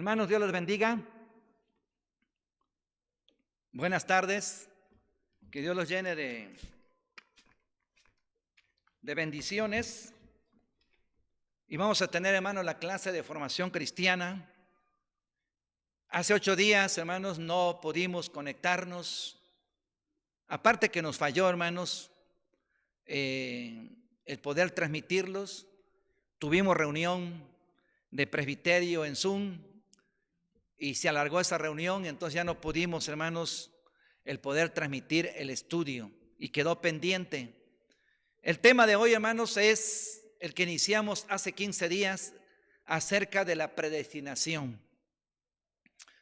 Hermanos, Dios los bendiga. Buenas tardes. Que Dios los llene de bendiciones. Y vamos a tener, hermanos, la clase de formación cristiana. Hace 8 días, hermanos, no pudimos conectarnos. Aparte que nos falló, hermanos, el poder transmitirlos. Tuvimos reunión de presbiterio en Zoom y se alargó esa reunión, y entonces ya no pudimos, hermanos, el poder transmitir el estudio y quedó pendiente. El tema de hoy, hermanos, es el que iniciamos hace 15 días acerca de la predestinación.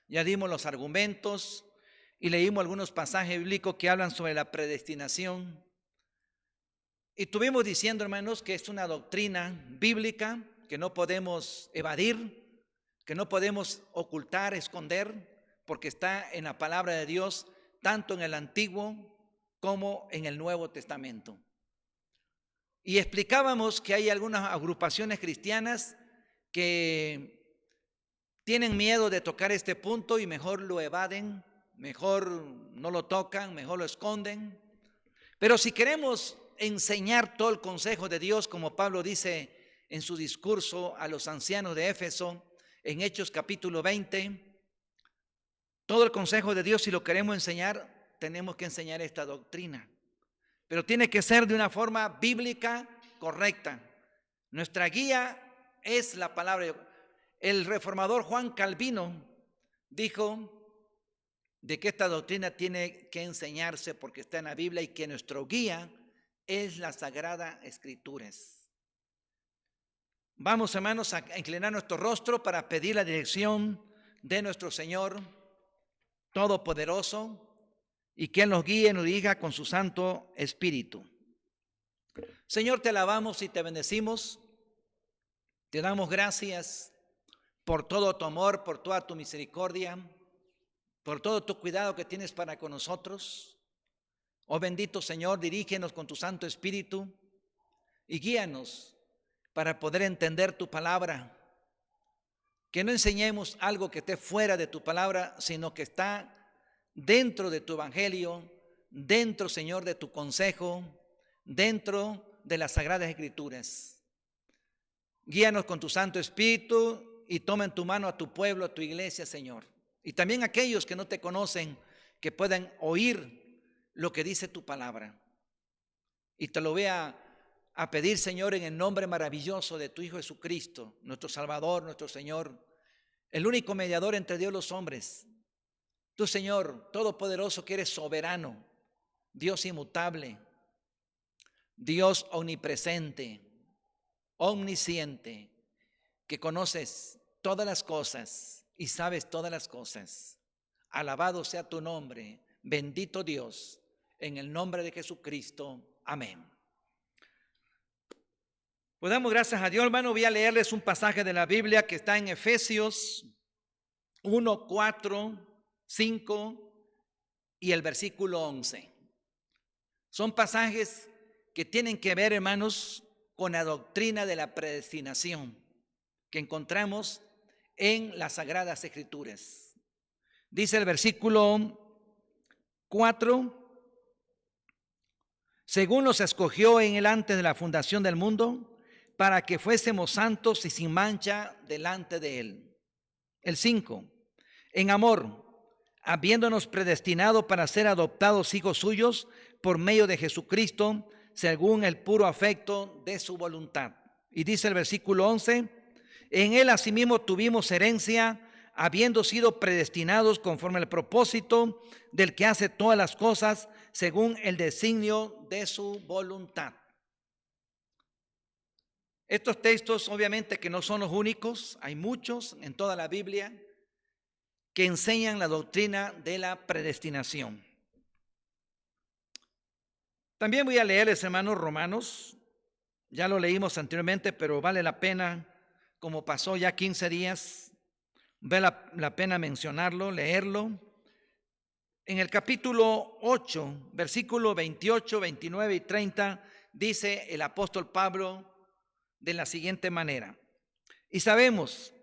Ya dimos los argumentos y leímos algunos pasajes bíblicos que hablan sobre la predestinación. Y estuvimos diciendo, hermanos, que es una doctrina bíblica que no podemos evadir, que no podemos ocultar, esconder, porque está en la palabra de Dios, tanto en el Antiguo como en el Nuevo Testamento. Y explicábamos que hay algunas agrupaciones cristianas que tienen miedo de tocar este punto y mejor lo evaden, mejor no lo tocan, mejor lo esconden. Pero si queremos enseñar todo el consejo de Dios, como Pablo dice en su discurso a los ancianos de Éfeso, en Hechos capítulo 20, todo el consejo de Dios, si lo queremos enseñar, tenemos que enseñar esta doctrina. Pero tiene que ser de una forma bíblica correcta. Nuestra guía es la palabra. El reformador Juan Calvino dijo de que esta doctrina tiene que enseñarse porque está en la Biblia y que nuestro guía es la Sagrada Escrituras. Vamos, hermanos, a inclinar nuestro rostro para pedir la dirección de nuestro Señor Todopoderoso y que Él nos guíe y nos dirija con su Santo Espíritu. Señor, te alabamos y te bendecimos. Te damos gracias por todo tu amor, por toda tu misericordia, por todo tu cuidado que tienes para con nosotros. Oh bendito Señor, dirígenos con tu Santo Espíritu y guíanos para poder entender tu palabra. Que no enseñemos algo que esté fuera de tu palabra, sino que está dentro de tu evangelio, dentro, Señor, de tu consejo, dentro de las Sagradas Escrituras. Guíanos con tu Santo Espíritu y toma en tu mano a tu pueblo, a tu iglesia, Señor. Y también aquellos que no te conocen, que puedan oír lo que dice tu palabra. Y te lo voy a pedir, Señor, en el nombre maravilloso de tu Hijo Jesucristo, nuestro Salvador, nuestro Señor, el único mediador entre Dios y los hombres. Tú, Señor, todopoderoso, que eres soberano, Dios inmutable, Dios omnipresente, omnisciente, que conoces todas las cosas y sabes todas las cosas. Alabado sea tu nombre, bendito Dios, en el nombre de Jesucristo. Amén. Pues damos gracias a Dios, hermano. Voy a leerles un pasaje de la Biblia que está en Efesios 1, 4, 5 y el versículo 11. Son pasajes que tienen que ver, hermanos, con la doctrina de la predestinación que encontramos en las Sagradas Escrituras. Dice el versículo 4: según nos escogió en él antes de la fundación del mundo, para que fuésemos santos y sin mancha delante de él. El 5: en amor, habiéndonos predestinado para ser adoptados hijos suyos por medio de Jesucristo, según el puro afecto de su voluntad. Y dice el versículo 11: en él asimismo tuvimos herencia, habiendo sido predestinados conforme al propósito del que hace todas las cosas según el designio de su voluntad. Estos textos, obviamente, que no son los únicos, hay muchos en toda la Biblia que enseñan la doctrina de la predestinación. También voy a leerles, hermanos, Romanos. Ya lo leímos anteriormente, pero vale la pena, como pasó ya 15 días, vale la pena mencionarlo, leerlo. En el capítulo 8, versículo 28, 29 y 30, dice el apóstol Pablo de la siguiente manera: y sabemos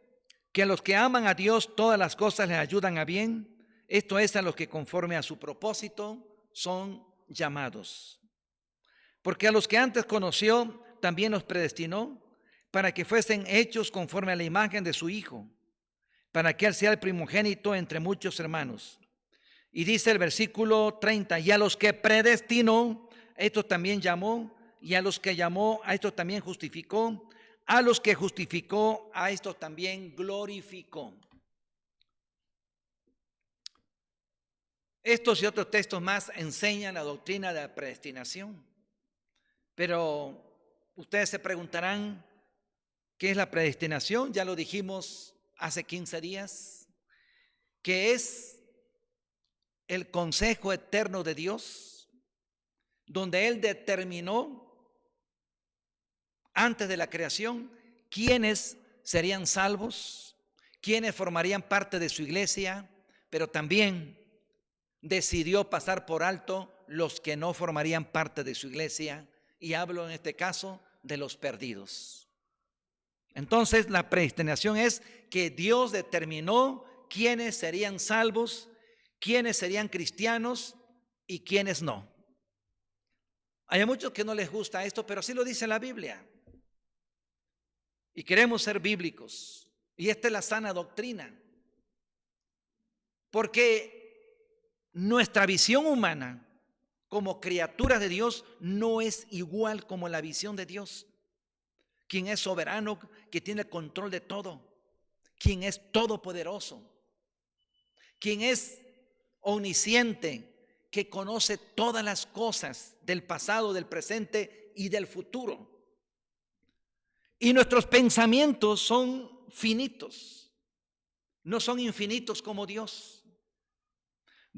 que a los que aman a Dios todas las cosas les ayudan a bien, esto es, a los que conforme a su propósito son llamados. Porque a los que antes conoció, también los predestinó para que fuesen hechos conforme a la imagen de su Hijo, para que Él sea el primogénito entre muchos hermanos. Y dice el versículo 30, y a los que predestinó, a estos también llamó, y a los que llamó, a estos también justificó, a los que justificó, a estos también glorificó. Estos y otros textos más enseñan la doctrina de la predestinación. Pero ustedes se preguntarán, ¿qué es la predestinación? Ya lo dijimos hace 15 días, que es el consejo eterno de Dios, donde Él determinó antes de la creación quiénes serían salvos, quiénes formarían parte de su iglesia, pero también decidió pasar por alto los que no formarían parte de su iglesia, y hablo en este caso de los perdidos. Entonces la predestinación es que Dios determinó quiénes serían salvos, quiénes serían cristianos y quiénes no. Hay muchos que no les gusta esto, pero así lo dice la Biblia. Y queremos ser bíblicos. Y esta es la sana doctrina. Porque nuestra visión humana como criaturas de Dios no es igual como la visión de Dios, quien es soberano, que tiene el control de todo, quien es todopoderoso, quien es omnisciente, que conoce todas las cosas del pasado, del presente y del futuro. Y nuestros pensamientos son finitos, no son infinitos como Dios.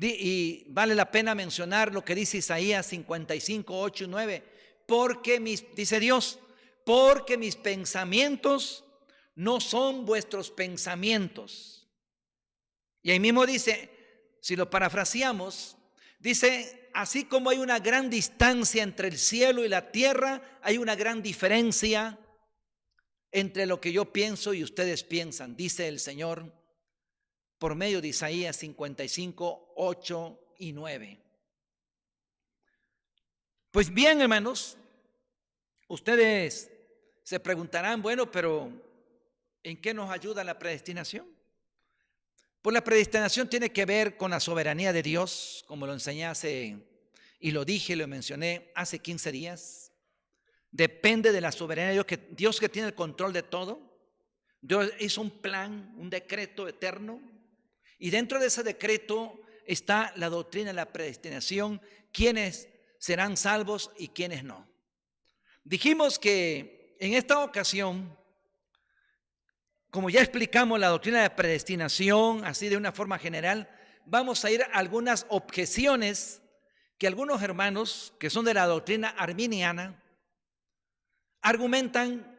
Y vale la pena mencionar lo que dice Isaías 55, 8 y 9. Dice Dios, porque mis pensamientos no son vuestros pensamientos. Y ahí mismo dice, si lo parafraseamos, dice, así como hay una gran distancia entre el cielo y la tierra, hay una gran diferencia entre lo que yo pienso y ustedes piensan, dice el Señor, por medio de Isaías 55, 8 y 9. Pues bien, hermanos, ustedes se preguntarán, bueno, pero ¿en qué nos ayuda la predestinación? Pues la predestinación tiene que ver con la soberanía de Dios, como lo enseñé y lo dije y lo mencioné hace 15 días. Depende de la soberanía de Dios, Dios que tiene el control de todo. Dios hizo un plan, un decreto eterno. Y dentro de ese decreto está la doctrina de la predestinación, quiénes serán salvos y quiénes no. Dijimos que en esta ocasión, como ya explicamos la doctrina de la predestinación, así de una forma general, vamos a ir a algunas objeciones que algunos hermanos que son de la doctrina arminiana argumentan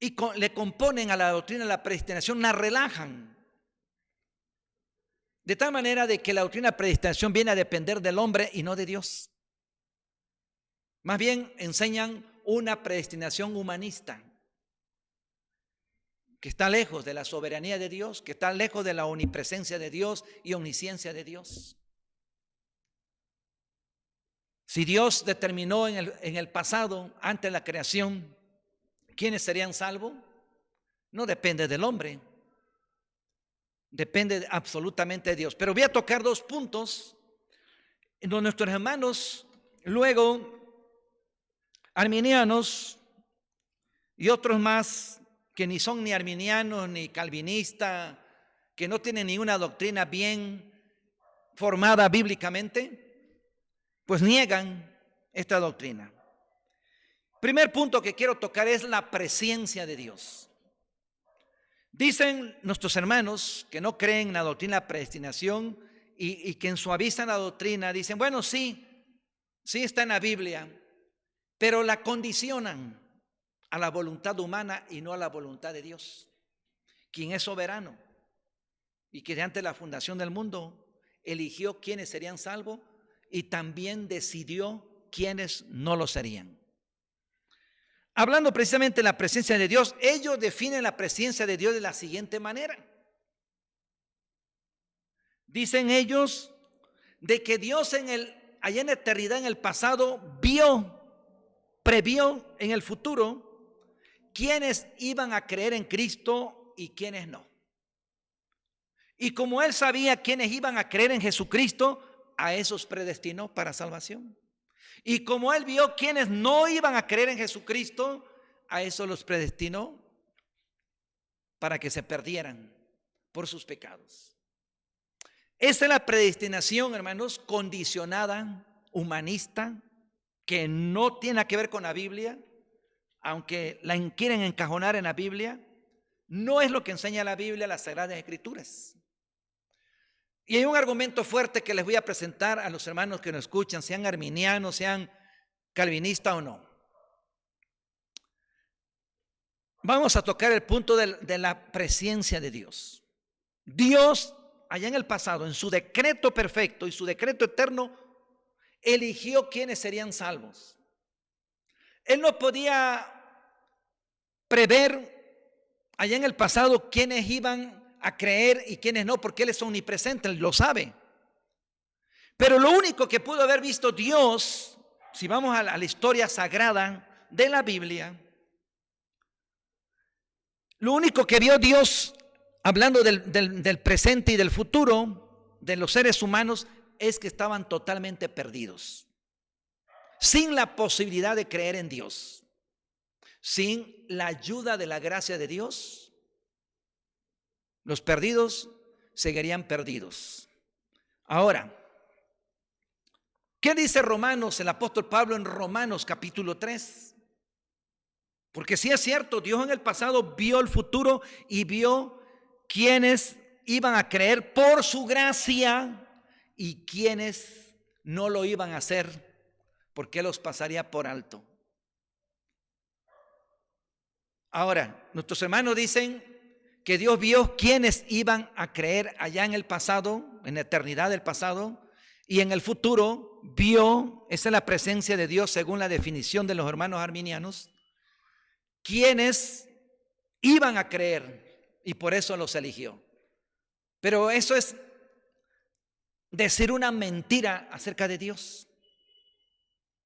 y le componen a la doctrina de la predestinación, la relajan. De tal manera de que la doctrina de predestinación viene a depender del hombre y no de Dios. Más bien enseñan una predestinación humanista, que está lejos de la soberanía de Dios, que está lejos de la omnipresencia de Dios y omnisciencia de Dios. Si Dios determinó en el pasado, antes de la creación, quiénes serían salvos, no depende del hombre. Depende absolutamente de Dios. Pero voy a tocar dos puntos en donde nuestros hermanos, luego arminianos y otros más que ni son ni arminianos ni calvinistas, que no tienen ninguna doctrina bien formada bíblicamente, pues niegan esta doctrina. Primer punto que quiero tocar es la presencia de Dios. Dicen nuestros hermanos que no creen en la doctrina de la predestinación y que suavizan la doctrina, dicen, bueno, sí está en la Biblia, pero la condicionan a la voluntad humana y no a la voluntad de Dios, quien es soberano y que antes de la fundación del mundo eligió quiénes serían salvos y también decidió quiénes no lo serían. hablando precisamente de la presencia de Dios, ellos definen la presencia de Dios de la siguiente manera. Dicen ellos de que Dios allá en la eternidad, en el pasado, previó en el futuro quiénes iban a creer en Cristo y quiénes no. Y como Él sabía quiénes iban a creer en Jesucristo, a esos predestinó para salvación. Y como Él vio quienes no iban a creer en Jesucristo, a esos los predestinó para que se perdieran por sus pecados. Esa es la predestinación, hermanos, condicionada, humanista, que no tiene nada que ver con la Biblia, aunque la quieren encajonar en la Biblia. No es lo que enseña la Biblia, las Sagradas Escrituras. Y hay un argumento fuerte que les voy a presentar a los hermanos que nos escuchan, sean arminianos, sean calvinistas o no. Vamos a tocar el punto de la presencia de Dios. Dios, allá en el pasado, en su decreto perfecto y su decreto eterno, eligió quiénes serían salvos. Él no podía prever allá en el pasado quiénes iban a creer y quiénes no, porque Él es omnipresente, Él lo sabe. Pero lo único que pudo haber visto Dios, si vamos a la historia sagrada de la Biblia, lo único que vio Dios, hablando del presente y del futuro de los seres humanos, es que estaban totalmente perdidos, sin la posibilidad de creer en Dios, sin la ayuda de la gracia de Dios. Los perdidos seguirían perdidos. Ahora, ¿qué dice Romanos, el apóstol Pablo en Romanos capítulo 3? Porque sí es cierto, Dios en el pasado vio el futuro y vio quiénes iban a creer por su gracia y quiénes no lo iban a hacer porque los pasaría por alto. Ahora, nuestros hermanos dicen que Dios vio quiénes iban a creer allá en el pasado, en la eternidad del pasado, y en el futuro vio, esa es la presencia de Dios según la definición de los hermanos arminianos, quienes iban a creer y por eso los eligió. Pero eso es decir una mentira acerca de Dios.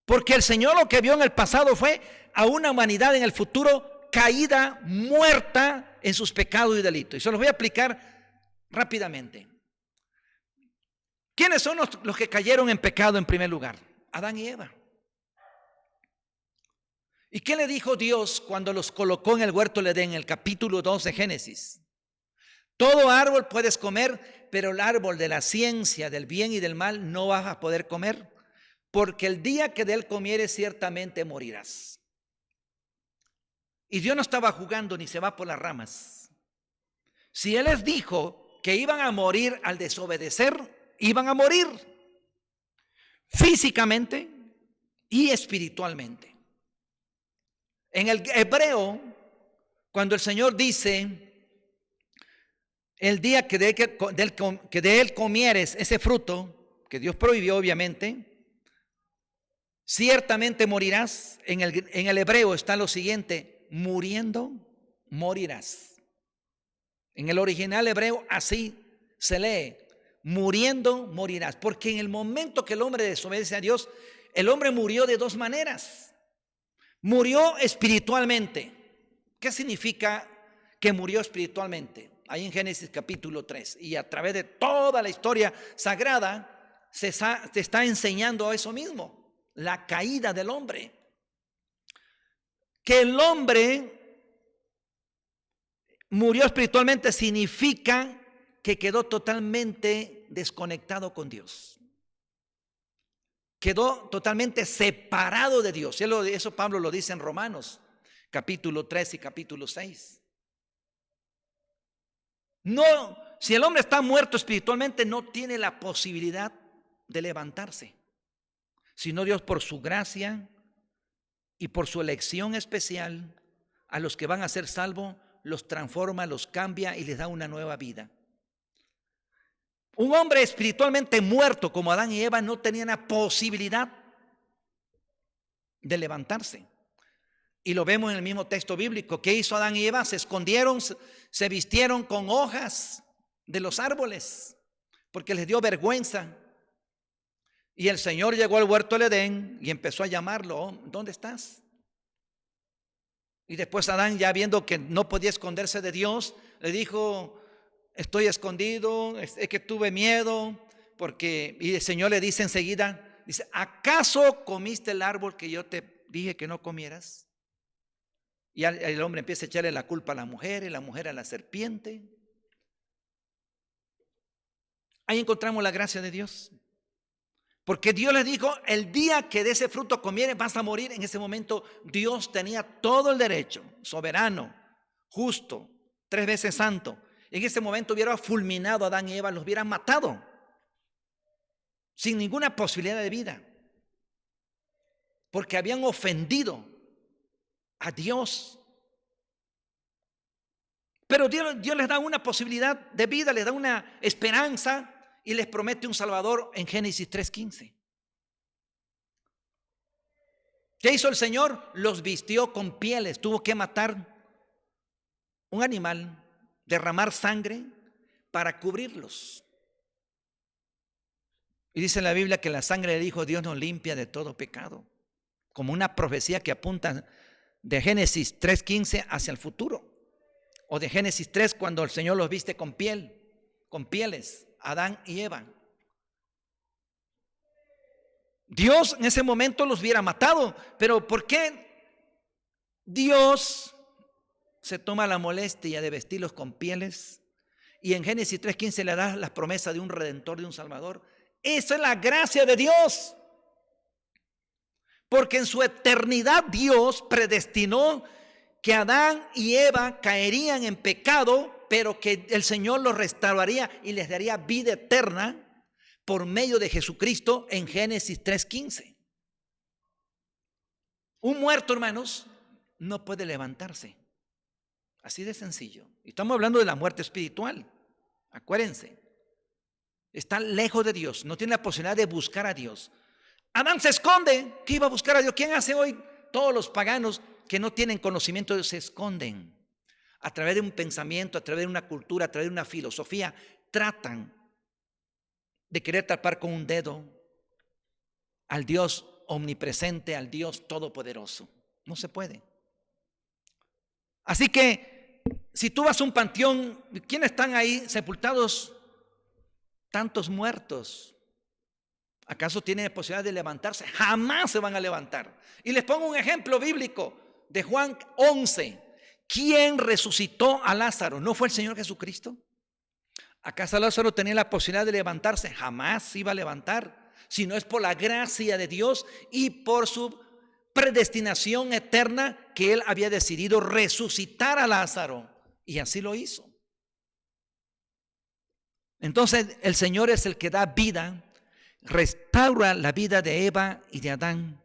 Porque el Señor lo que vio en el pasado fue a una humanidad en el futuro caída, muerta en sus pecados y delitos. Y se los voy a explicar rápidamente. ¿Quiénes son los que cayeron en pecado en primer lugar? Adán y Eva. ¿Y qué le dijo Dios cuando los colocó en el huerto del Edén, en el capítulo 2 de Génesis? Todo árbol puedes comer, pero el árbol de la ciencia del bien y del mal no vas a poder comer, porque el día que de él comieres ciertamente morirás. Y Dios no estaba jugando ni se va por las ramas. Si Él les dijo que iban a morir al desobedecer, iban a morir físicamente y espiritualmente. En el hebreo, cuando el Señor dice, el día que de él comieres ese fruto, que Dios prohibió obviamente, ciertamente morirás. En el hebreo está lo siguiente: muriendo morirás. En el original hebreo así se lee: muriendo morirás. Porque en el momento que el hombre desobedece a Dios, el hombre murió de dos maneras. Murió espiritualmente. ¿Qué significa que murió espiritualmente? Ahí en Génesis capítulo 3. Y a través de toda la historia sagrada se está enseñando eso mismo: la caída del hombre. Que el hombre murió espiritualmente significa que quedó totalmente desconectado con Dios. Quedó totalmente separado de Dios. Eso Pablo lo dice en Romanos capítulo 3 y capítulo 6. No, si el hombre está muerto espiritualmente, no tiene la posibilidad de levantarse, sino Dios, por su gracia y por su elección especial, a los que van a ser salvos, los transforma, los cambia y les da una nueva vida. Un hombre espiritualmente muerto como Adán y Eva no tenía la posibilidad de levantarse. Y lo vemos en el mismo texto bíblico. ¿Qué hizo Adán y Eva? Se escondieron, se vistieron con hojas de los árboles, porque les dio vergüenza. Y el Señor llegó al huerto del Edén y empezó a llamarlo. "Oh, ¿dónde estás?" Y después Adán, ya viendo que no podía esconderse de Dios, le dijo: "Estoy escondido, es que tuve miedo", y el Señor le dice enseguida, dice: "¿Acaso comiste el árbol que yo te dije que no comieras?" Y el hombre empieza a echarle la culpa a la mujer y la mujer a la serpiente. Ahí encontramos la gracia de Dios. Porque Dios les dijo: el día que de ese fruto comieres vas a morir. En ese momento Dios tenía todo el derecho, soberano, justo, 3 veces santo. En ese momento hubiera fulminado a Adán y Eva, los hubieran matado, sin ninguna posibilidad de vida. Porque habían ofendido a Dios. Pero Dios les da una posibilidad de vida, les da una esperanza y les promete un Salvador en Génesis 3:15. ¿Qué hizo el Señor? Los vistió con pieles. Tuvo que matar un animal, derramar sangre para cubrirlos. Y dice la Biblia que la sangre del Hijo de Dios nos limpia de todo pecado, como una profecía que apunta de Génesis 3:15 hacia el futuro, o de Génesis 3 cuando el Señor los viste con pieles, Adán y Eva. Dios en ese momento los hubiera matado, pero ¿por qué Dios se toma la molestia de vestirlos con pieles? Y en Génesis 3:15 le da la promesa de un redentor, de un salvador. Esa es la gracia de Dios. Porque en su eternidad Dios predestinó que Adán y Eva caerían en pecado, pero que el Señor los restauraría y les daría vida eterna por medio de Jesucristo en Génesis 3:15. Un muerto, hermanos, no puede levantarse. Así de sencillo. Y estamos hablando de la muerte espiritual. Acuérdense. Está lejos de Dios. No tiene la posibilidad de buscar a Dios. Adán se esconde. ¿Qué iba a buscar a Dios? ¿Quién hace hoy? Todos los paganos que no tienen conocimiento de Dios se esconden. A través de un pensamiento, a través de una cultura, a través de una filosofía, tratan de querer tapar con un dedo al Dios omnipresente, al Dios todopoderoso. No se puede. Así que si tú vas a un panteón, ¿quiénes están ahí sepultados? Tantos muertos. ¿Acaso tienen posibilidad de levantarse? Jamás se van a levantar. Y les pongo un ejemplo bíblico de Juan 11. ¿Quién resucitó a Lázaro? ¿No fue el Señor Jesucristo? ¿Acaso Lázaro tenía la posibilidad de levantarse? Jamás se iba a levantar, si no es por la gracia de Dios y por su predestinación eterna, que Él había decidido resucitar a Lázaro, y así lo hizo. Entonces el Señor es el que da vida, restaura la vida de Eva y de Adán,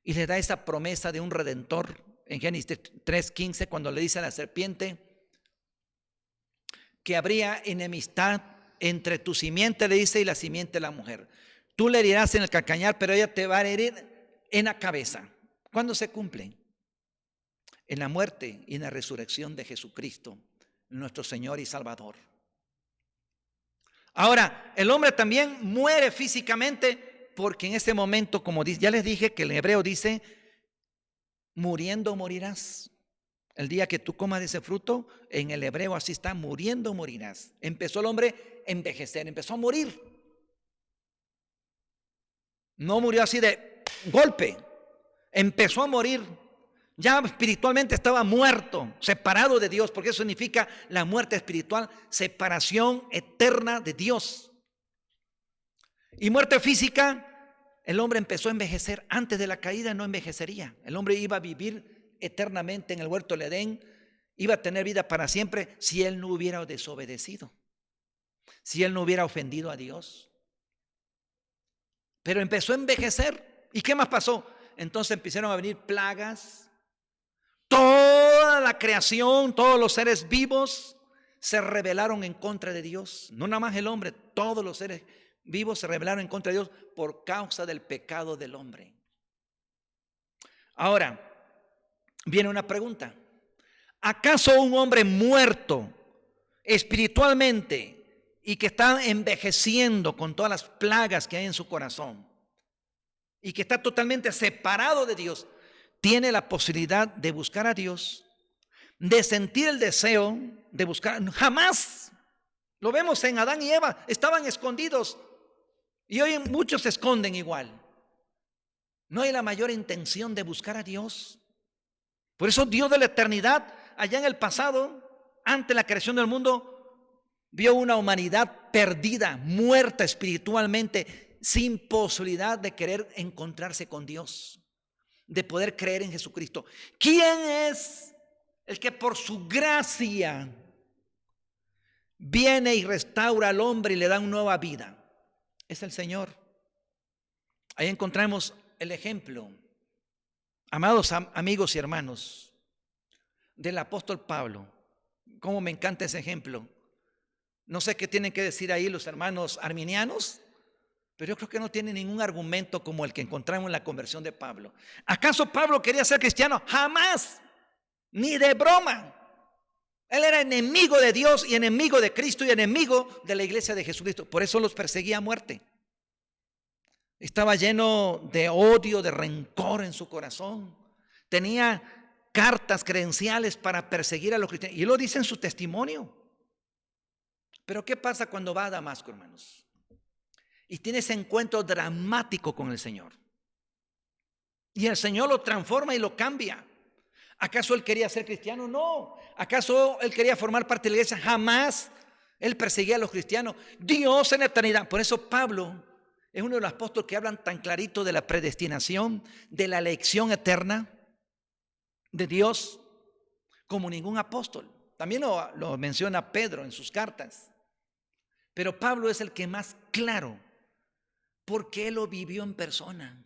y le da esa promesa de un redentor en Génesis 3:15, cuando le dice a la serpiente que habría enemistad entre tu simiente, le dice, y la simiente de la mujer. Tú le herirás en el calcañar, pero ella te va a herir en la cabeza. ¿Cuándo se cumple? En la muerte y en la resurrección de Jesucristo, nuestro Señor y Salvador. Ahora, el hombre también muere físicamente, porque en ese momento, como ya les dije, que el hebreo dice, muriendo morirás. El día que tú comas de ese fruto, en el hebreo así está, muriendo morirás. Empezó el hombre a envejecer, empezó a morir. No murió así de golpe, empezó a morir. Ya espiritualmente estaba muerto, separado de Dios, porque eso significa la muerte espiritual, separación eterna de Dios. Y muerte física, el hombre empezó a envejecer. Antes de la caída no envejecería. El hombre iba a vivir eternamente en el huerto del Edén, iba a tener vida para siempre si él no hubiera desobedecido, si él no hubiera ofendido a Dios. Pero empezó a envejecer. ¿Y qué más pasó? Entonces empezaron a venir plagas. Toda la creación, todos los seres vivos se rebelaron en contra de Dios. No nada más el hombre, todos los seres vivos se rebelaron en contra de Dios por causa del pecado del hombre. Ahora, viene una pregunta. ¿Acaso un hombre muerto espiritualmente y que está envejeciendo con todas las plagas que hay en su corazón y que está totalmente separado de Dios, tiene la posibilidad de buscar a Dios, de sentir el deseo de buscar? Jamás. Lo vemos en Adán y Eva, estaban escondidos y hoy muchos se esconden igual. No hay la mayor intención de buscar a Dios. Por eso Dios de la eternidad, allá en el pasado, antes de la creación del mundo, vio una humanidad perdida, muerta espiritualmente, sin posibilidad de querer encontrarse con Dios, de poder creer en Jesucristo. ¿Quién es el que por su gracia viene y restaura al hombre y le da una nueva vida? Es el Señor. Ahí encontramos el ejemplo, amados amigos y hermanos, del apóstol Pablo. Cómo me encanta ese ejemplo. No sé qué tienen que decir ahí los hermanos arminianos, pero yo creo que no tiene ningún argumento como el que encontramos en la conversión de Pablo. ¿Acaso Pablo quería ser cristiano? Jamás, ni de broma. Él era enemigo de Dios y enemigo de Cristo y enemigo de la iglesia de Jesucristo. Por eso los perseguía a muerte. Estaba lleno de odio, de rencor en su corazón. Tenía cartas credenciales para perseguir a los cristianos. Y él lo dice en su testimonio. Pero ¿qué pasa cuando va a Damasco, hermanos? Y tiene ese encuentro dramático con el Señor. Y el Señor lo transforma y lo cambia. ¿Acaso él quería ser cristiano? No. ¿Acaso él quería formar parte de la iglesia? Jamás. Él perseguía a los cristianos. Dios en la eternidad. Por eso Pablo es uno de los apóstoles que hablan tan clarito de la predestinación, de la elección eterna de Dios, como ningún apóstol. También lo menciona Pedro en sus cartas. Pero Pablo es el que más claro, porque él lo vivió en persona.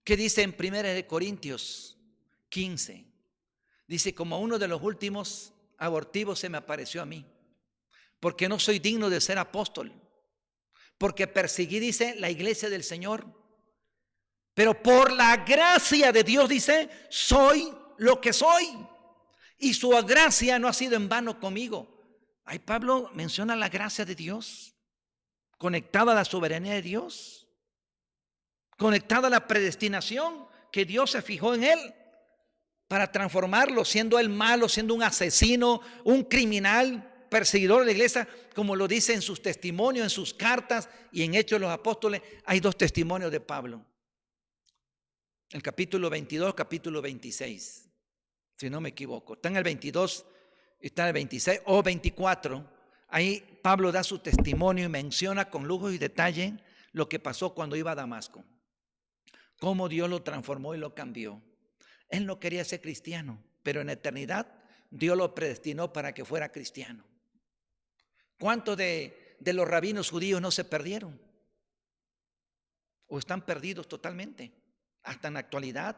¿Qué dice en 1 Corintios 15? Dice: como uno de los últimos abortivos se me apareció a mí, porque no soy digno de ser apóstol, porque perseguí, dice, la iglesia del Señor, pero por la gracia de Dios, dice, soy lo que soy, y su gracia no ha sido en vano conmigo. Ahí Pablo menciona la gracia de Dios, conectada a la soberanía de Dios, conectada a la predestinación que Dios se fijó en él para transformarlo, siendo él malo, siendo un asesino, un criminal, perseguidor de la iglesia, como lo dice en sus testimonios, en sus cartas y en Hechos de los Apóstoles. Hay dos testimonios de Pablo, el capítulo 22, capítulo 26, si no me equivoco. Está en el 22, está en el 26 o 24. Ahí Pablo da su testimonio y menciona con lujo y detalle lo que pasó cuando iba a Damasco, cómo Dios lo transformó y lo cambió. Él no quería ser cristiano, pero en la eternidad Dios lo predestinó para que fuera cristiano. ¿Cuántos de los rabinos judíos no se perdieron? ¿O están perdidos totalmente? Hasta en la actualidad,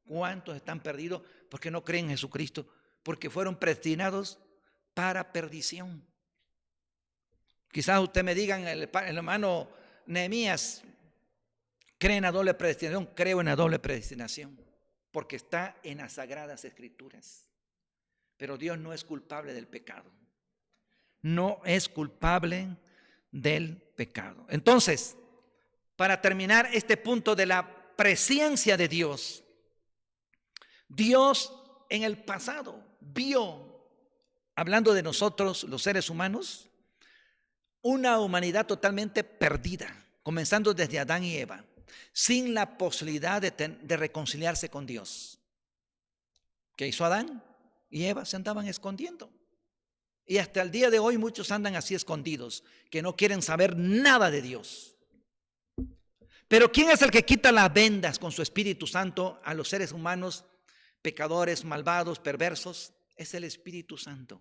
¿cuántos están perdidos porque no creen en Jesucristo? Porque fueron predestinados para perdición. Quizás usted me digan, el hermano Nehemías, ¿cree en la doble predestinación? Creo en la doble predestinación, porque está en las Sagradas Escrituras. Pero Dios no es culpable del pecado. No es culpable del pecado. Entonces, para terminar este punto de la presencia de Dios, Dios en el pasado vio, hablando de nosotros los seres humanos, una humanidad totalmente perdida, comenzando desde Adán y Eva, sin la posibilidad de reconciliarse con Dios. ¿Qué hizo Adán y Eva? Se andaban escondiendo. Y hasta el día de hoy muchos andan así escondidos, que no quieren saber nada de Dios. Pero ¿quién es el que quita las vendas con su Espíritu Santo a los seres humanos, pecadores, malvados, perversos? Es el Espíritu Santo.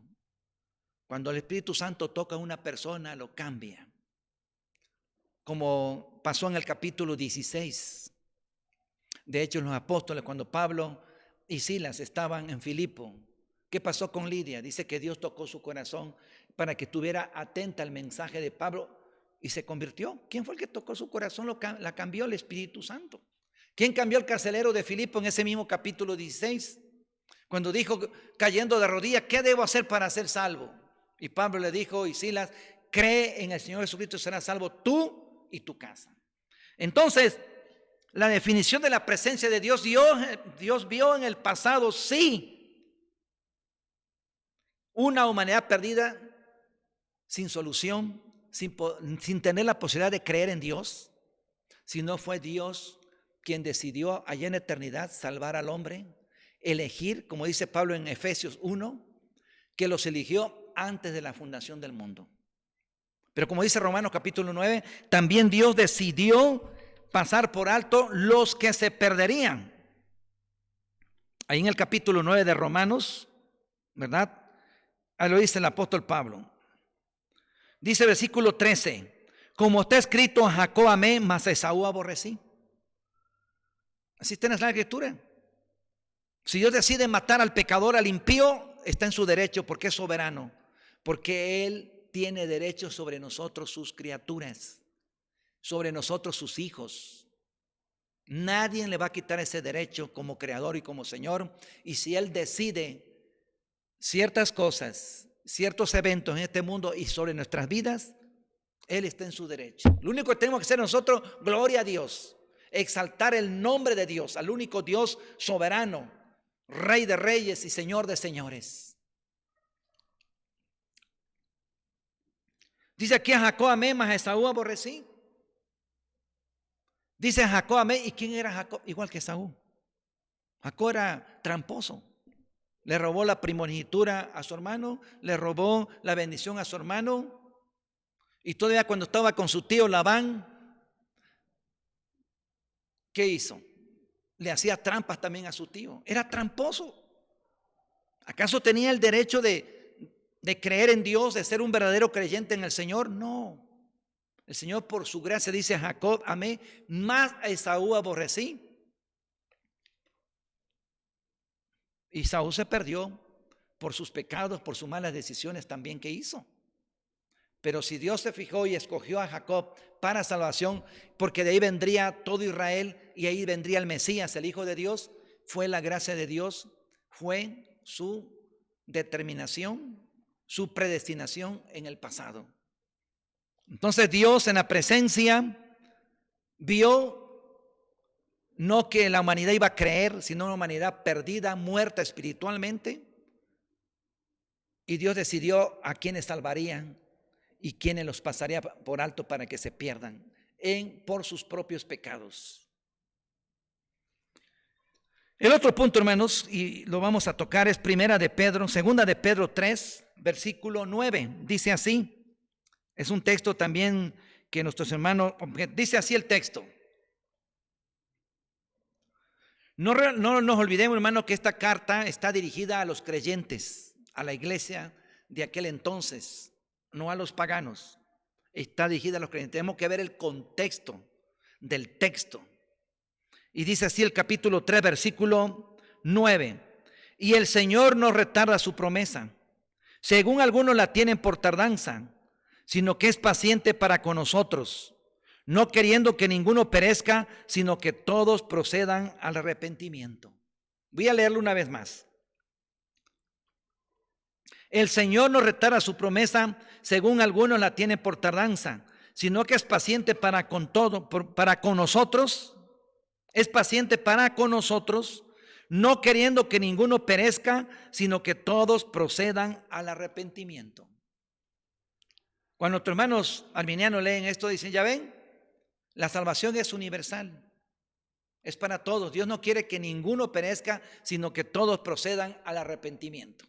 Cuando el Espíritu Santo toca a una persona, lo cambia. Como pasó en el capítulo 16 de Hechos de los Apóstoles, cuando Pablo y Silas estaban en Filipo. ¿Qué pasó con Lidia? Dice que Dios tocó su corazón para que estuviera atenta al mensaje de Pablo y se convirtió. ¿Quién fue el que tocó su corazón? La cambió el Espíritu Santo. ¿Quién cambió el carcelero de Filipo en ese mismo capítulo 16? Cuando dijo, cayendo de rodillas, ¿qué debo hacer para ser salvo? Y Pablo le dijo, y Silas, cree en el Señor Jesucristo y serás salvo tú y tu casa. Entonces, la definición de la presencia de Dios, Dios vio en el pasado, sí, una humanidad perdida, sin solución, sin tener la posibilidad de creer en Dios, sino fue Dios quien decidió allá en eternidad salvar al hombre, elegir, como dice Pablo en Efesios 1, que los eligió antes de la fundación del mundo. Pero como dice Romanos capítulo 9, también Dios decidió pasar por alto los que se perderían. Ahí en el capítulo 9 de Romanos, ¿verdad? Ahí lo dice el apóstol Pablo. Dice versículo 13, como está escrito, a Jacob amé, mas a Esaú aborrecí. Así está en la escritura. Si Dios decide matar al pecador, al impío, está en su derecho porque es soberano, porque Él tiene derecho sobre nosotros, sus criaturas, sobre nosotros, sus hijos. Nadie le va a quitar ese derecho como creador y como Señor. Y si Él decide ciertas cosas, ciertos eventos en este mundo y sobre nuestras vidas, Él está en su derecho. Lo único que tenemos que hacer nosotros, gloria a Dios, exaltar el nombre de Dios, al único Dios soberano, Rey de reyes y Señor de señores. Dice aquí, a Jacob amé, mas a Esaú aborrecí. Dice a Jacob amé, ¿y quién era Jacob? Igual que Esaú. Jacob era tramposo. Le robó la primogenitura a su hermano, le robó la bendición a su hermano. Y todavía cuando estaba con su tío Labán, ¿qué hizo? Le hacía trampas también a su tío. Era tramposo. ¿Acaso tenía el derecho de creer en Dios, de ser un verdadero creyente en el Señor? No. El Señor por su gracia dice a Jacob amé, mas a Esaú aborrecí. Y Esaú se perdió por sus pecados, por sus malas decisiones también que hizo. Pero si Dios se fijó y escogió a Jacob para salvación, porque de ahí vendría todo Israel y ahí vendría el Mesías, el Hijo de Dios, fue la gracia de Dios, fue su determinación, su predestinación en el pasado. Entonces Dios en la presencia vio no que la humanidad iba a creer, sino una humanidad perdida, muerta espiritualmente. Y Dios decidió a quienes salvarían y quienes los pasaría por alto para que se pierdan por sus propios pecados. El otro punto, hermanos, y lo vamos a tocar, es segunda de Pedro 3, versículo 9. Dice así, es un texto también que nuestros hermanos, dice así el texto. No nos olvidemos, hermano, que esta carta está dirigida a los creyentes, a la iglesia de aquel entonces, no a los paganos. Está dirigida a los creyentes. Tenemos que ver el contexto del texto. Y dice así el capítulo 3, versículo 9. Y el Señor no retarda su promesa, según algunos la tienen por tardanza, sino que es paciente para con nosotros, no queriendo que ninguno perezca, sino que todos procedan al arrepentimiento. Voy a leerlo una vez más. El Señor no retarda su promesa, según algunos la tienen por tardanza, sino que es paciente para con nosotros, es paciente para con nosotros, no queriendo que ninguno perezca, sino que todos procedan al arrepentimiento. Cuando nuestros hermanos arminianos leen esto, dicen, ya ven, la salvación es universal, es para todos. Dios no quiere que ninguno perezca, sino que todos procedan al arrepentimiento.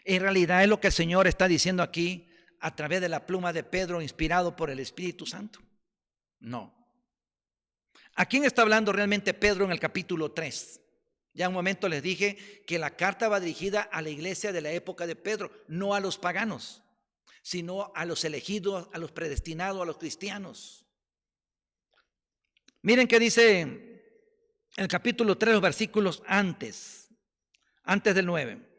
En realidad es lo que el Señor está diciendo aquí a través de la pluma de Pedro, inspirado por el Espíritu Santo. No. ¿A quién está hablando realmente Pedro en el capítulo 3? Ya un momento les dije que la carta va dirigida a la iglesia de la época de Pedro, no a los paganos, sino a los elegidos, a los predestinados, a los cristianos. Miren qué dice en el capítulo 3, los versículos antes del 9.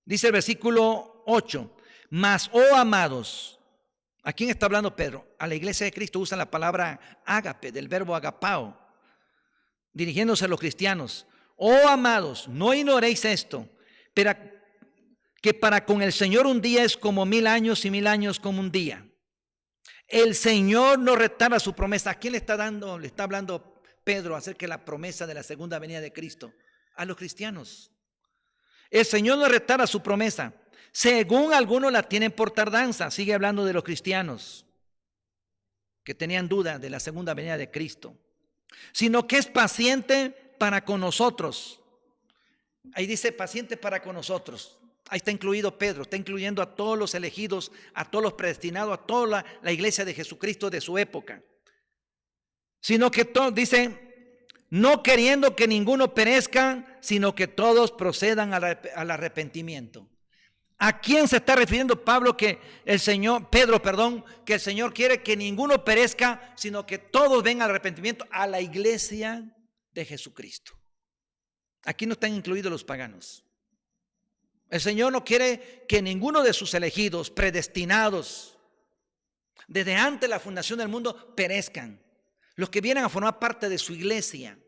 Dice el versículo 8, mas, oh amados, ¿A quién está hablando Pedro? A la iglesia de Cristo. Usa la palabra ágape, del verbo agapao, dirigiéndose a los cristianos. Oh amados, no ignoréis esto, pero que para con el Señor un día es como 1000 años y 1000 años como un día. El Señor no retarda su promesa. ¿A quién le está dando? Le está hablando Pedro acerca de la promesa de la segunda venida de Cristo. A los cristianos. El Señor no retarda su promesa, según algunos la tienen por tardanza. Sigue hablando de los cristianos que tenían duda de la segunda venida de Cristo, sino que es paciente para con nosotros. Ahí dice paciente para con nosotros. Ahí está incluido Pedro, está incluyendo a todos los elegidos, a todos los predestinados, a toda la iglesia de Jesucristo de su época. Sino que dice, no queriendo que ninguno perezca, sino que todos procedan al arrepentimiento. ¿A quién se está refiriendo Pedro, que el Señor quiere que ninguno perezca, sino que todos vengan al arrepentimiento? A la iglesia de Jesucristo. Aquí no están incluidos los paganos. El Señor no quiere que ninguno de sus elegidos, predestinados, desde antes de la fundación del mundo, perezcan. Los que vienen a formar parte de su iglesia.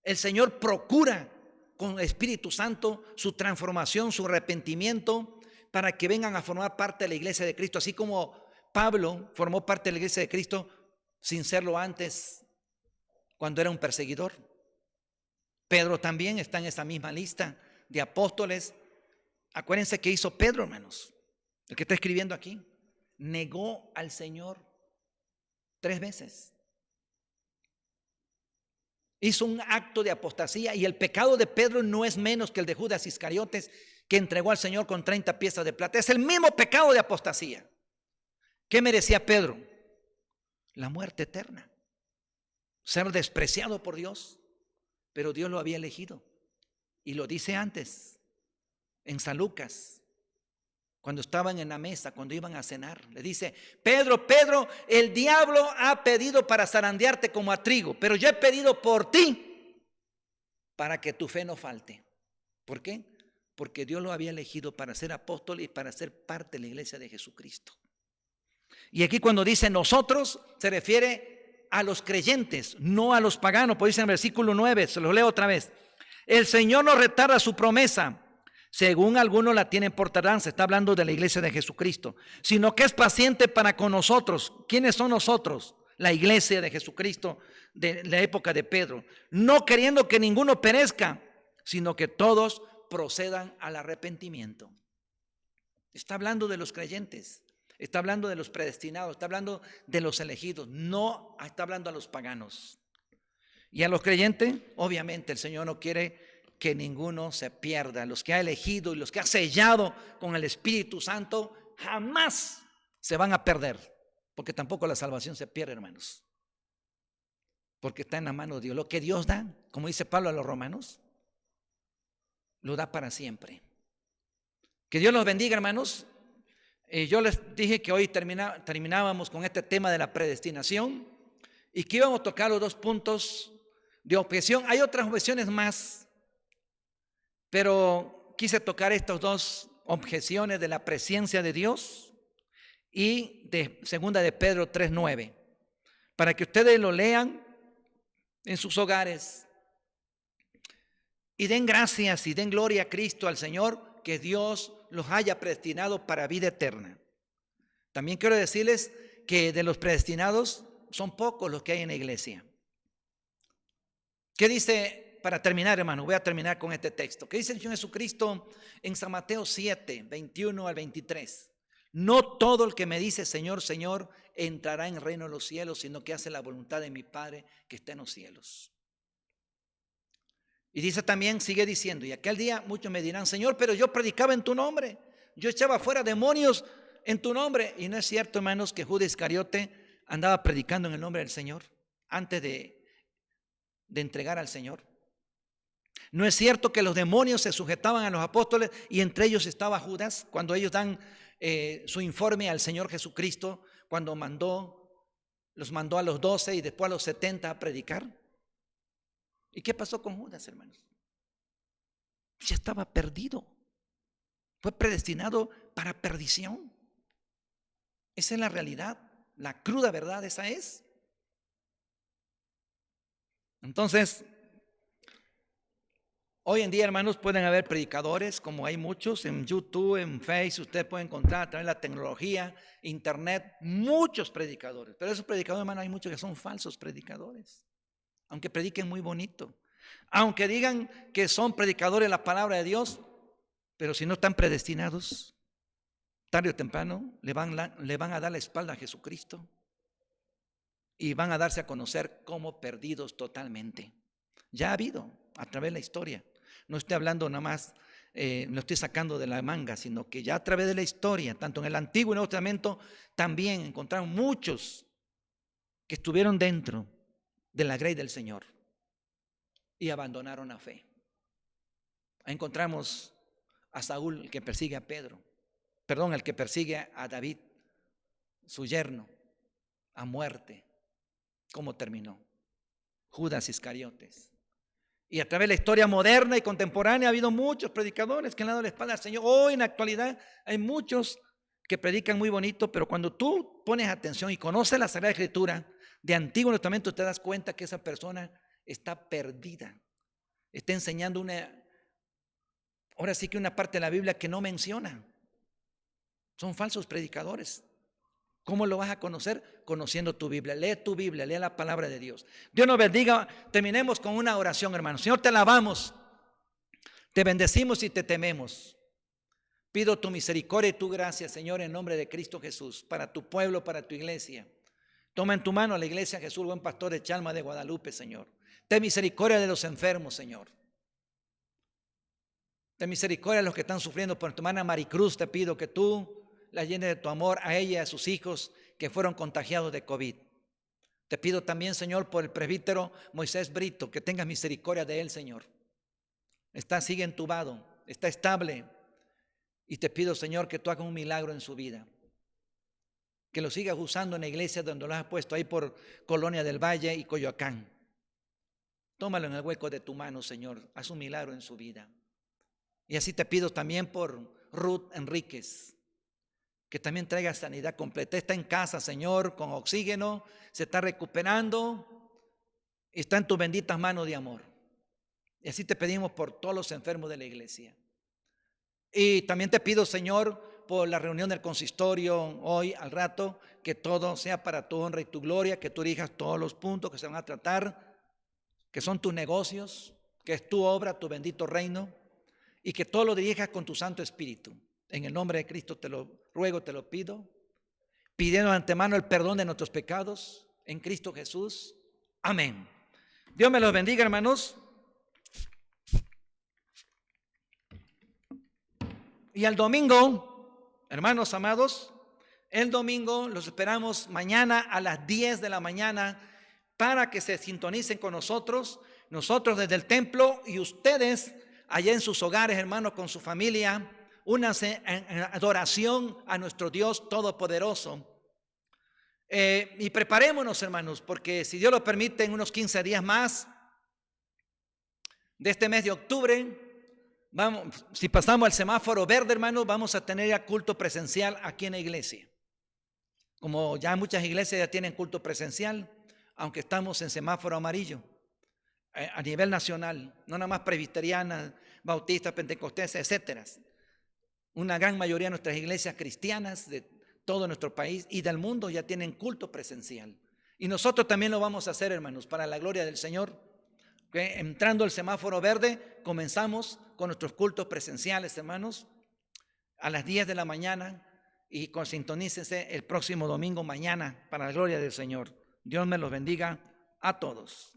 El Señor procura con el Espíritu Santo su transformación, su arrepentimiento, para que vengan a formar parte de la iglesia de Cristo, así como Pablo formó parte de la iglesia de Cristo sin serlo antes, cuando era un perseguidor. Pedro también está en esa misma lista de apóstoles. Acuérdense que hizo Pedro, hermanos, el que está escribiendo aquí. Negó al Señor 3 veces. Hizo un acto de apostasía, y el pecado de Pedro no es menos que el de Judas Iscariotes, que entregó al Señor con 30 piezas de plata. Es el mismo pecado de apostasía. ¿Qué merecía Pedro? La muerte eterna. Ser despreciado por Dios. Pero Dios lo había elegido. Y lo dice antes, en San Lucas, cuando estaban en la mesa, cuando iban a cenar. Le dice, Pedro, Pedro, el diablo ha pedido para zarandearte como a trigo, pero yo he pedido por ti para que tu fe no falte. ¿Por qué? Porque Dios lo había elegido para ser apóstol y para ser parte de la iglesia de Jesucristo. Y aquí cuando dice nosotros, se refiere a los creyentes, no a los paganos. Pues dice en el versículo 9, se los leo otra vez. El Señor no retarda su promesa, según algunos la tienen por tardanza. Está hablando de la iglesia de Jesucristo, sino que es paciente para con nosotros. ¿Quiénes son nosotros? La iglesia de Jesucristo de la época de Pedro, no queriendo que ninguno perezca, sino que todos procedan al arrepentimiento. Está hablando de los creyentes, está hablando de los predestinados, está hablando de los elegidos, no está hablando a los paganos. Y a los creyentes, obviamente el Señor no quiere que ninguno se pierda. Los que ha elegido y los que ha sellado con el Espíritu Santo jamás se van a perder, porque tampoco la salvación se pierde, hermanos, porque está en la mano de Dios. Lo que Dios da, como dice Pablo a los romanos, lo da para siempre. Que Dios los bendiga, hermanos. Yo les dije que hoy terminábamos con este tema de la predestinación y que íbamos a tocar los 2 puntos de objeción. Hay otras objeciones más, pero quise tocar estas 2 objeciones de la presencia de Dios y de segunda de Pedro 3:9, para que ustedes lo lean en sus hogares y den gracias y den gloria a Cristo, al Señor, que Dios los haya predestinado para vida eterna. También quiero decirles que de los predestinados son pocos los que hay en la iglesia. ¿Qué dice? Para terminar, hermano, voy a terminar con este texto. ¿Qué dice el Señor Jesucristo en San Mateo 7, 21 al 23? No todo el que me dice Señor, Señor, entrará en el reino de los cielos, sino que hace la voluntad de mi Padre que está en los cielos. Y dice también, sigue diciendo, y aquel día muchos me dirán, Señor, pero yo predicaba en tu nombre, yo echaba fuera demonios en tu nombre. Y no es cierto, hermanos, que Judas Iscariote andaba predicando en el nombre del Señor antes de entregar al Señor. No es cierto que los demonios se sujetaban a los apóstoles y entre ellos estaba Judas, cuando ellos dan su informe al Señor Jesucristo, cuando los mandó a los 12 y después a los 70 a predicar. ¿Y qué pasó con Judas, hermanos? Ya estaba perdido. Fue predestinado para perdición. Esa es la realidad, la cruda verdad, esa es. Entonces, hoy en día, hermanos, pueden haber predicadores, como hay muchos en YouTube, en Facebook, usted puede encontrar a través de la tecnología, internet, muchos predicadores. Pero esos predicadores, hermanos, hay muchos que son falsos predicadores, aunque prediquen muy bonito, aunque digan que son predicadores de la palabra de Dios, pero si no están predestinados, tarde o temprano le van a dar la espalda a Jesucristo y van a darse a conocer como perdidos totalmente. Ya ha habido a través de la historia. No estoy hablando nada más, lo estoy sacando de la manga, sino que ya a través de la historia, tanto en el Antiguo y Nuevo Testamento, también encontraron muchos que estuvieron dentro de la grey del Señor y abandonaron la fe. Encontramos a Saúl, el que persigue a el que persigue a David, su yerno, a muerte. ¿Cómo terminó? Judas Iscariotes. Y a través de la historia moderna y contemporánea ha habido muchos predicadores que han dado la espalda al Señor. Hoy en la actualidad hay muchos que predican muy bonito, pero cuando tú pones atención y conoces la Sagrada Escritura de Antiguo Testamento, te das cuenta que esa persona está perdida. Está enseñando ahora sí que una parte de la Biblia que no menciona. Son falsos predicadores. ¿Cómo lo vas a conocer? Conociendo tu Biblia. Lee tu Biblia, lee la palabra de Dios. Dios nos bendiga. Terminemos con una oración, hermanos. Señor, te alabamos, te bendecimos y te tememos. Pido tu misericordia y tu gracia, Señor, en nombre de Cristo Jesús, para tu pueblo, para tu iglesia. Toma en tu mano a la iglesia Jesús, buen pastor de Chalma de Guadalupe, Señor. Ten misericordia de los enfermos, Señor. Ten misericordia de los que están sufriendo. Por tu hermana Maricruz te pido que tú la llene de tu amor a ella y a sus hijos que fueron contagiados de COVID. Te pido también, Señor, por el presbítero Moisés Brito, que tengas misericordia de él, Señor. Sigue entubado, está estable. Y te pido, Señor, que tú hagas un milagro en su vida. Que lo sigas usando en la iglesia donde lo has puesto, ahí por Colonia del Valle y Coyoacán. Tómalo en el hueco de tu mano, Señor. Haz un milagro en su vida. Y así te pido también por Ruth Enríquez, que también traiga sanidad completa. Está en casa, Señor, con oxígeno, se está recuperando, está en tus benditas manos de amor. Y así te pedimos por todos los enfermos de la iglesia. Y también te pido, Señor, por la reunión del consistorio hoy al rato, que todo sea para tu honra y tu gloria, que tú dirijas todos los puntos que se van a tratar, que son tus negocios, que es tu obra, tu bendito reino, y que todo lo dirijas con tu Santo Espíritu. En el nombre de Cristo te lo ruego, te lo pido, pidiendo de antemano el perdón de nuestros pecados en Cristo Jesús. Amén. Dios me los bendiga, hermanos. Y el domingo, hermanos amados, el domingo los esperamos mañana a las 10 de la mañana para que se sintonicen con nosotros desde el templo y ustedes allá en sus hogares, hermanos, con su familia. Únanse en adoración a nuestro Dios Todopoderoso. Y preparémonos, hermanos, porque si Dios lo permite, en unos 15 días más de este mes de octubre, si pasamos al semáforo verde, hermanos, vamos a tener ya culto presencial aquí en la iglesia. Como ya muchas iglesias ya tienen culto presencial, aunque estamos en semáforo amarillo a nivel nacional, no nada más presbiterianas, bautistas, pentecostés, etcétera. Una gran mayoría de nuestras iglesias cristianas de todo nuestro país y del mundo ya tienen culto presencial. Y nosotros también lo vamos a hacer, hermanos, para la gloria del Señor. Entrando el semáforo verde, comenzamos con nuestros cultos presenciales, hermanos, a las 10 de la mañana y sintonícense el próximo domingo mañana para la gloria del Señor. Dios me los bendiga a todos.